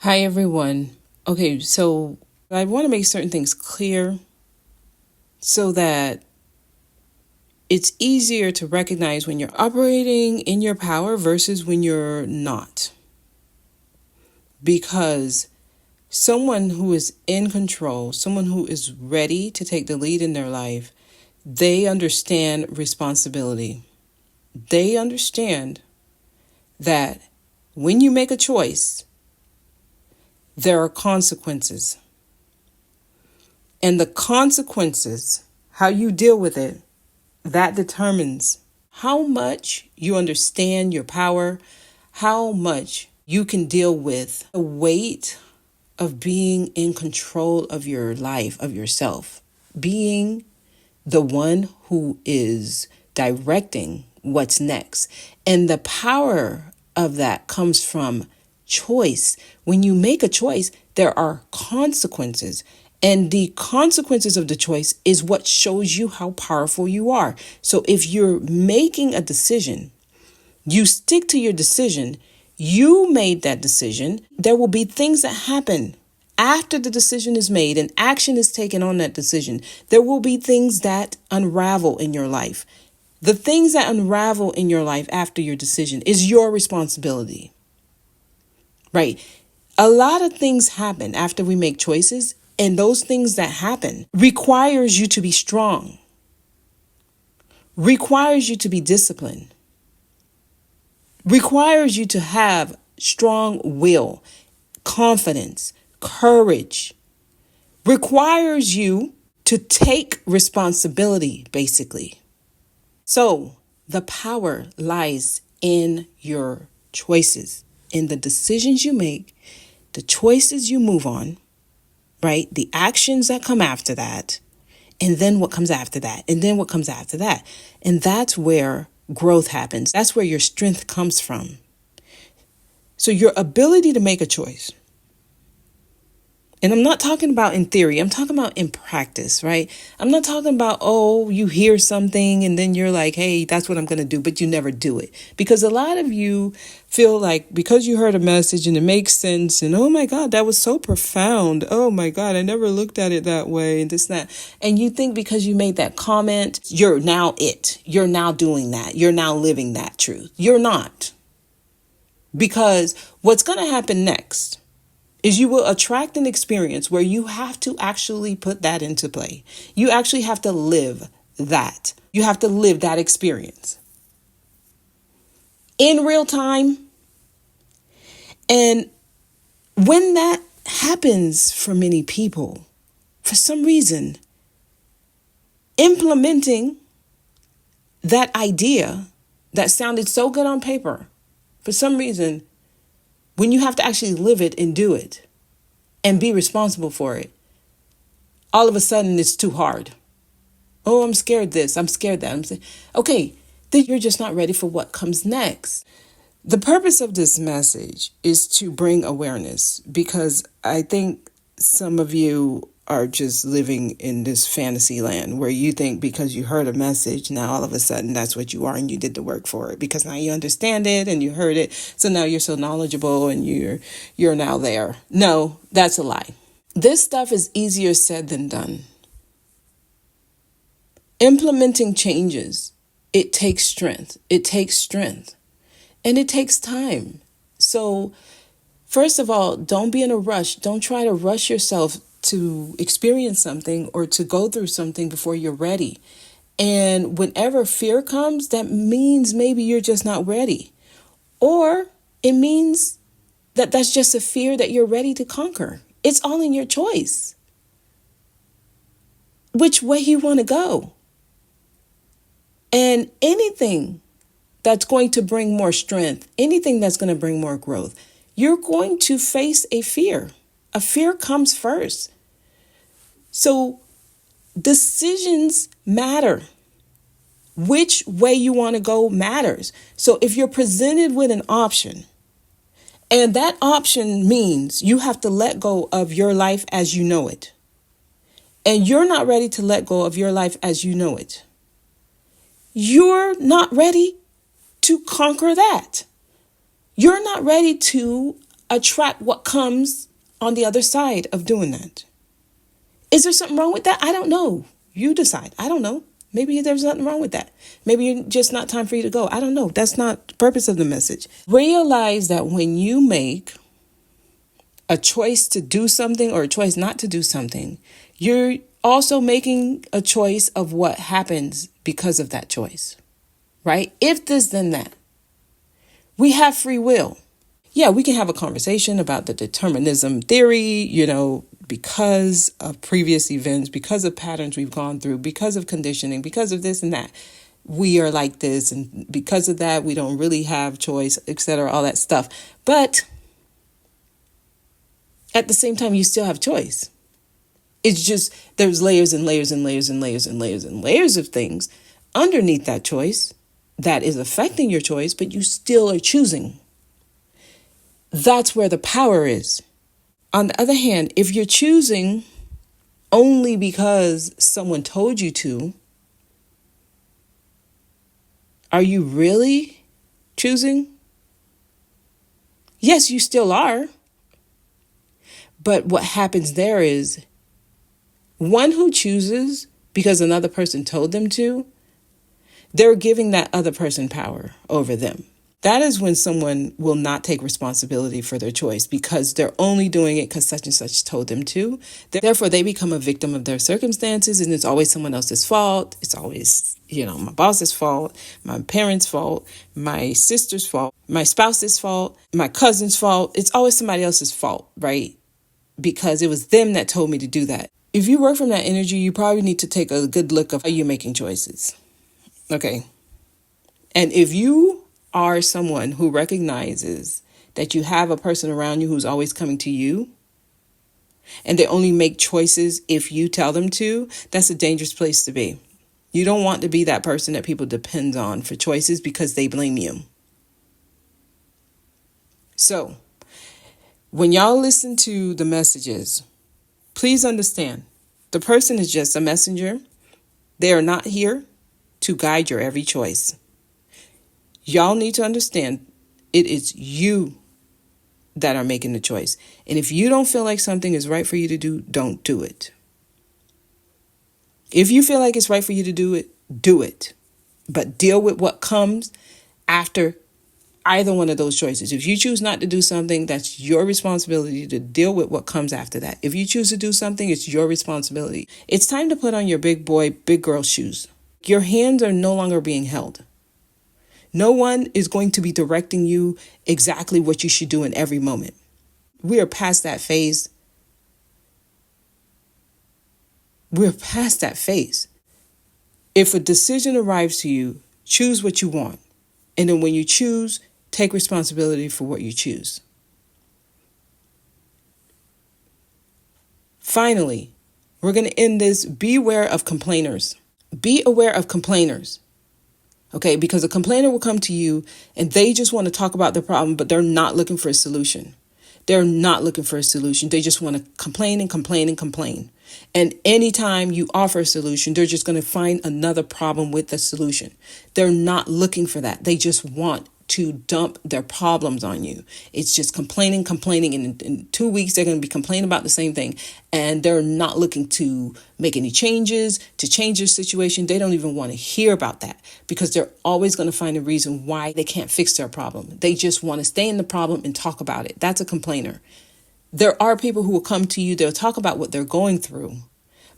Hi, everyone. Okay, so I want to make certain things clear so that it's easier to recognize when you're operating in your power versus when you're not. Because someone who is in control, someone who is ready to take the lead in their life, they understand responsibility. They understand that when you make a choice, there are consequences. And the consequences, how you deal with it, that determines how much you understand your power, how much you can deal with the weight of being in control of your life, of yourself, being the one who is directing what's next. And the power of that comes from choice. When you make a choice, there are consequences. And the consequences of the choice is what shows you how powerful you are. So if you're making a decision, you stick to your decision, you made that decision, there will be things that happen after the decision is made and action is taken on that decision. There will be things that unravel in your life. The things that unravel in your life after your decision is your responsibility, right? A lot of things happen after we make choices, and those things that happen requires you to be strong, requires you to be disciplined, requires you to have strong will, confidence, courage, requires you to take responsibility, basically. So the power lies in your choices, in the decisions you make, the choices you move on, right? The actions that come after that, and then what comes after that, and then what comes after that. And that's where growth happens. That's where your strength comes from. So your ability to make a choice. And I'm not talking about in theory, I'm talking about in practice, right? I'm not talking about, oh, you hear something and then you're like, hey, that's what I'm going to do, but you never do it. Because a lot of you feel like because you heard a message and it makes sense and oh my God, that was so profound. Oh my God, I never looked at it that way and this, and that. And you think because you made that comment, you're now it. You're now doing that. You're now living that truth. You're not. Because what's going to happen next is you will attract an experience where you have to actually put that into play. You actually have to live that. You have to live that experience in real time. And when that happens for many people, for some reason, implementing that idea that sounded so good on paper, for some reason, when you have to actually live it and do it and be responsible for it, all of a sudden it's too hard. Oh, I'm scared this, I'm scared that. I'm saying, okay, then you're just not ready for what comes next. The purpose of this message is to bring awareness because I think some of you are just living in this fantasy land where you think because you heard a message, now all of a sudden that's what you are and you did the work for it because now you understand it and you heard it. So now you're so knowledgeable and you're now there. No, that's a lie. This stuff is easier said than done. Implementing changes, it takes strength. It takes strength. And it takes time. So, first of all, don't be in a rush. Don't try to rush yourself to experience something or to go through something before you're ready. And whenever fear comes, that means maybe you're just not ready. Or it means that that's just a fear that you're ready to conquer. It's all in your choice. Which way you want to go. And anything that's going to bring more strength, anything that's going to bring more growth, you're going to face a fear. A fear comes first. So decisions matter. Which way you want to go matters. So if you're presented with an option, and that option means you have to let go of your life as you know it, and you're not ready to let go of your life as you know it, you're not ready to conquer that. You're not ready to attract what comes on the other side of doing that. Is there something wrong with that? I don't know. You decide. I don't know. Maybe there's nothing wrong with that. Maybe it's just not time for you to go. I don't know. That's not the purpose of the message. Realize that when you make a choice to do something or a choice not to do something, you're also making a choice of what happens because of that choice, right? If this, then that. We have free will. Yeah, we can have a conversation about the determinism theory, because of previous events, because of patterns we've gone through, because of conditioning, because of this and that. We are like this, and because of that, we don't really have choice, etc., all that stuff. But at the same time, you still have choice. It's just there's layers and layers and layers and layers and layers and layers of things underneath that choice that is affecting your choice, but you still are choosing. That's where the power is. On the other hand, if you're choosing only because someone told you to, are you really choosing? Yes, you still are. But what happens there is one who chooses because another person told them to, they're giving that other person power over them. That is when someone will not take responsibility for their choice because they're only doing it because such and such told them to. Therefore, they become a victim of their circumstances, and it's always someone else's fault. It's always, my boss's fault, my parents' fault, my sister's fault, my spouse's fault, my cousin's fault. It's always somebody else's fault, right? Because it was them that told me to do that. If you work from that energy, you probably need to take a good look of how you're making choices. Okay. And if you are someone who recognizes that you have a person around you who's always coming to you, and they only make choices if you tell them to, that's a dangerous place to be. You don't want to be that person that people depend on for choices because they blame you. So, when y'all listen to the messages, please understand, the person is just a messenger. They are not here to guide your every choice. Y'all need to understand it is you that are making the choice. And if you don't feel like something is right for you to do, don't do it. If you feel like it's right for you to do it, do it. But deal with what comes after either one of those choices. If you choose not to do something, that's your responsibility to deal with what comes after that. If you choose to do something, it's your responsibility. It's time to put on your big boy, big girl shoes. Your hands are no longer being held. No one is going to be directing you exactly what you should do in every moment. We are past that phase. We're past that phase. If a decision arrives to you, choose what you want. And then when you choose, take responsibility for what you choose. Finally, we're going to end this. Beware of complainers. Be aware of complainers. Okay, because a complainer will come to you and they just want to talk about their problem, but they're not looking for a solution. They're not looking for a solution. They just want to complain and complain and complain. And anytime you offer a solution, they're just going to find another problem with the solution. They're not looking for that. They just want to dump their problems on you. It's just complaining. And in 2 weeks, they're going to be complaining about the same thing. And they're not looking to make any changes, to change their situation. They don't even want to hear about that because they're always going to find a reason why they can't fix their problem. They just want to stay in the problem and talk about it. That's a complainer. There are people who will come to you. They'll talk about what they're going through,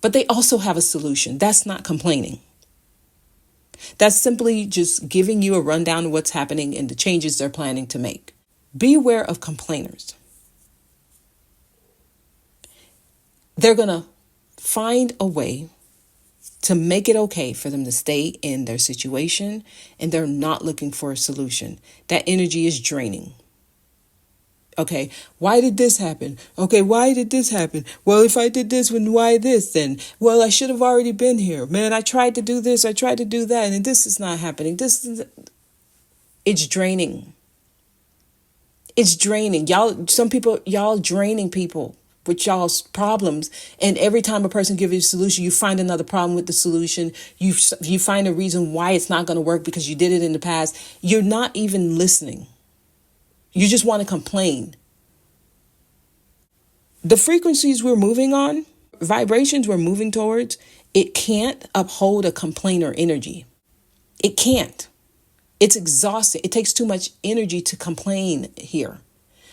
but they also have a solution. That's not complaining. That's simply just giving you a rundown of what's happening and the changes they're planning to make. Beware of complainers. They're going to find a way to make it okay for them to stay in their situation, and they're not looking for a solution. That energy is draining. Okay, why did this happen? Okay, why did this happen? Well, if I did this, then why this then? Well, I should have already been here. Man, I tried to do this, I tried to do that, and this is not happening. It's draining. It's draining. Y'all draining people with y'all's problems. And every time a person gives you a solution, you find another problem with the solution. You find a reason why it's not going to work because you did it in the past. You're not even listening. You just want to complain. The frequencies we're moving on, vibrations we're moving towards, it can't uphold a complainer energy. It can't. It's exhausting. It takes too much energy to complain here.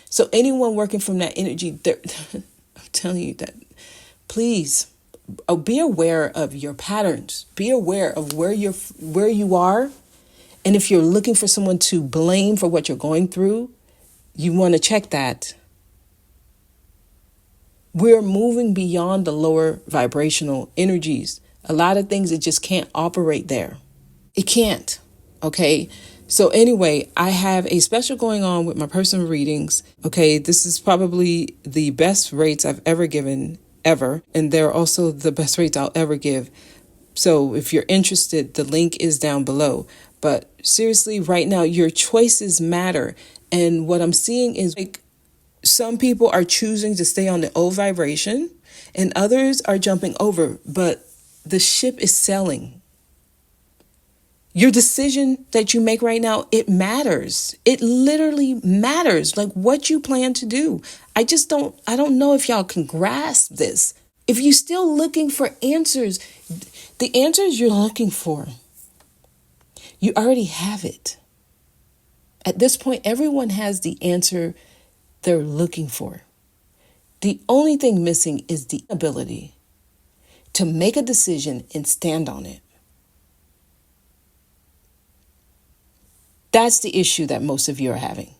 So anyone working from that energy, I'm telling you that, please be aware of your patterns. Be aware of where you are. And if you're looking for someone to blame for what you're going through, you want to check that. We're moving beyond the lower vibrational energies. A lot of things, it just can't operate there. It can't. Okay. So anyway, I have a special going on with my personal readings. Okay. This is probably the best rates I've ever given ever. And they're also the best rates I'll ever give. So if you're interested, the link is down below. But seriously, right now, your choices matter. And what I'm seeing is like some people are choosing to stay on the old vibration and others are jumping over, but the ship is sailing. Your decision that you make right now, it matters. It literally matters, like what you plan to do. I don't know if y'all can grasp this. If you're still looking for answers, the answers you're looking for, you already have it. At this point, everyone has the answer they're looking for. The only thing missing is the ability to make a decision and stand on it. That's the issue that most of you are having.